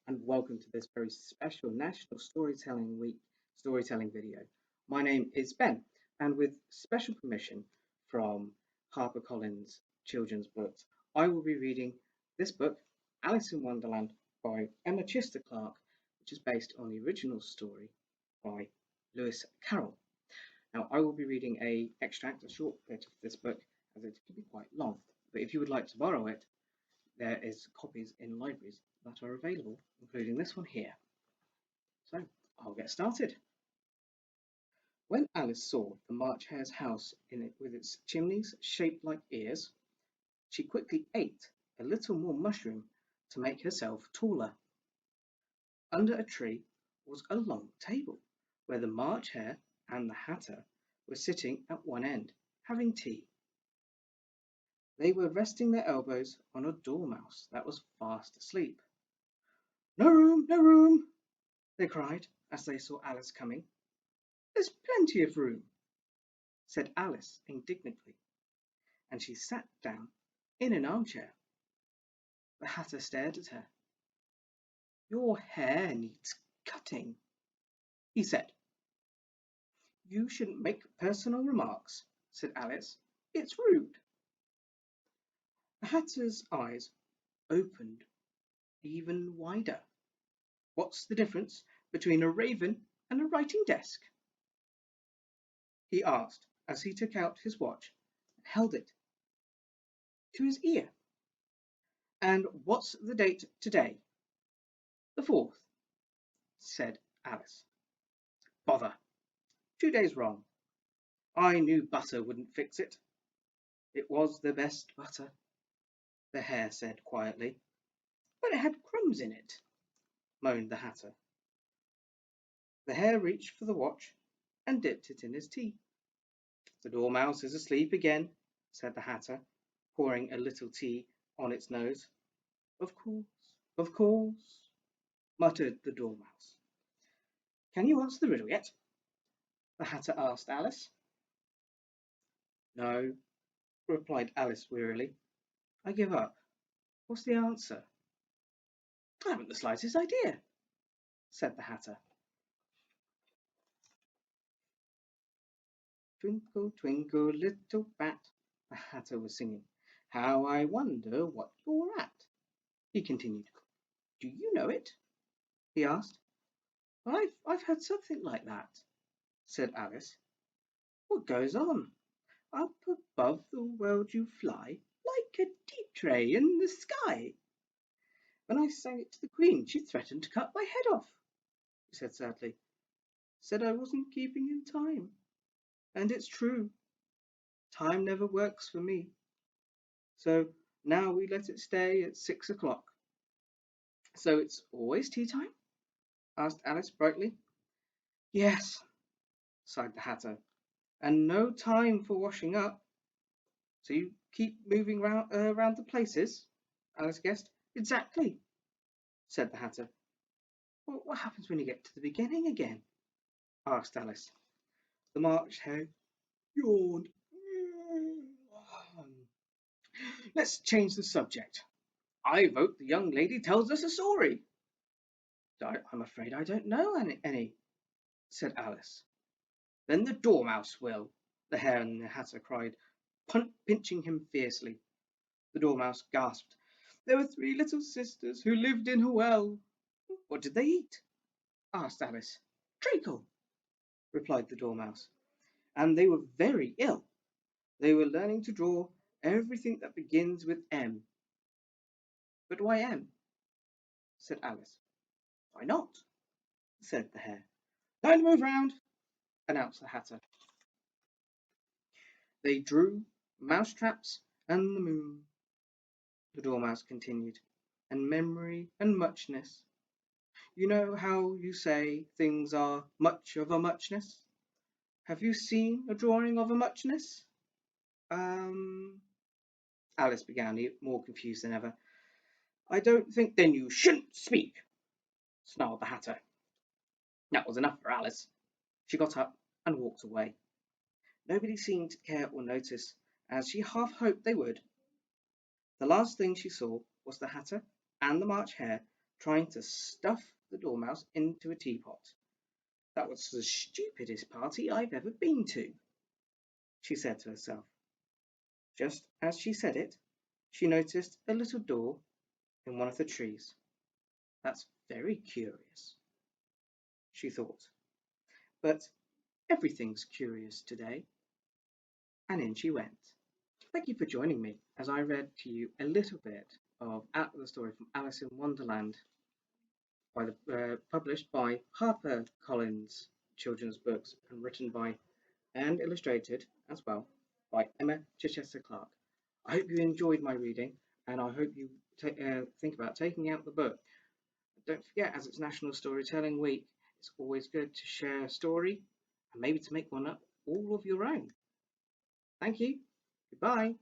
and welcome to this very special National Storytelling Week storytelling video. My name is Ben, and with special permission from HarperCollins Children's Books, I will be reading this book, Alice in Wonderland, by Emma Chichester Clark, which is based on the original story by Lewis Carroll. Now, I will be reading a short bit of this book, as it can be quite long, but if you would like to borrow it, there is copies in libraries that are available, including this one here. So I'll get started. When Alice saw the March Hare's house with its chimneys shaped like ears, she quickly ate a little more mushroom to make herself taller. Under a tree was a long table where the March Hare and the Hatter were sitting at one end, having tea. They were resting their elbows on a dormouse that was fast asleep. "No room, no room!" they cried as they saw Alice coming. "There's plenty of room," said Alice indignantly, and she sat down in an armchair. The Hatter stared at her. "Your hair needs cutting," he said. "You shouldn't make personal remarks," said Alice. "It's rude." The Hatter's eyes opened even wider. "What's the difference between a raven and a writing desk?" he asked as he took out his watch and held it to his ear. "And what's the date today?" "The 4th, said Alice. "Bother! 2 days wrong. I knew butter wouldn't fix it." "It was the best butter," the Hare said quietly. "But it had crumbs in it," moaned the Hatter. The Hare reached for the watch and dipped it in his tea. "The Dormouse is asleep again," said the Hatter, pouring a little tea on its nose. Of course," muttered the Dormouse. "Can you answer the riddle yet?" the Hatter asked Alice. "No," replied Alice wearily. "I give up. What's the answer?" "I haven't the slightest idea," said the Hatter. "Twinkle, twinkle, little bat," the Hatter was singing. "How I wonder what you're at," he continued. "Do you know it?" he asked. "Well, I've heard something like that," said Alice. "What goes on? Up above the world you fly, like a tea tray in the sky. When I sang it to the Queen, she threatened to cut my head off," he said sadly. "Said I wasn't keeping in time. And it's true. Time never works for me. So now we let it stay at 6 o'clock." "So it's always tea time?" asked Alice brightly. "Yes," sighed the Hatter. "And no time for washing up." "So you keep moving round the places?" Alice guessed. "Exactly," said the Hatter. "Well, what happens when you get to the beginning again?" asked Alice. The March Hare yawned. "Let's change the subject. I vote the young lady tells us a story." "I'm afraid I don't know any," said Alice. "Then the Dormouse will," the Hare and the Hatter cried, pinching him fiercely. The Dormouse gasped. "There were 3 little sisters who lived in a well." "What did they eat?" asked Alice. "Treacle," replied the Dormouse. "And they were very ill. They were learning to draw everything that begins with M." "But why M?" said Alice. "Why not?" said the Hare. "Time to move round," announced the Hatter. "They drew mousetraps and the moon," the Dormouse continued, "and memory and muchness. You know how you say things are much of a muchness? Have you seen a drawing of a muchness?" Alice began, more confused than ever. "I don't think—" "Then you shouldn't speak," snarled the Hatter. That was enough for Alice. She got up and walked away. Nobody seemed to care or notice, as she half hoped they would. The last thing she saw was the Hatter and the March Hare trying to stuff the dormouse into a teapot. That was the stupidest party I've ever been to, she said to herself. Just as she said it, she noticed a little door in one of the trees. That's very curious, she thought. But everything's curious today. And in she went. Thank you for joining me as I read to you a little bit of the story from Alice in Wonderland, published by HarperCollins Children's Books and written by and illustrated as well by Emma Chichester Clark. I hope you enjoyed my reading, and I hope you think about taking out the book. Don't forget, as it's National Storytelling Week, it's always good to share a story and maybe to make one up all of your own. Thank you. Goodbye.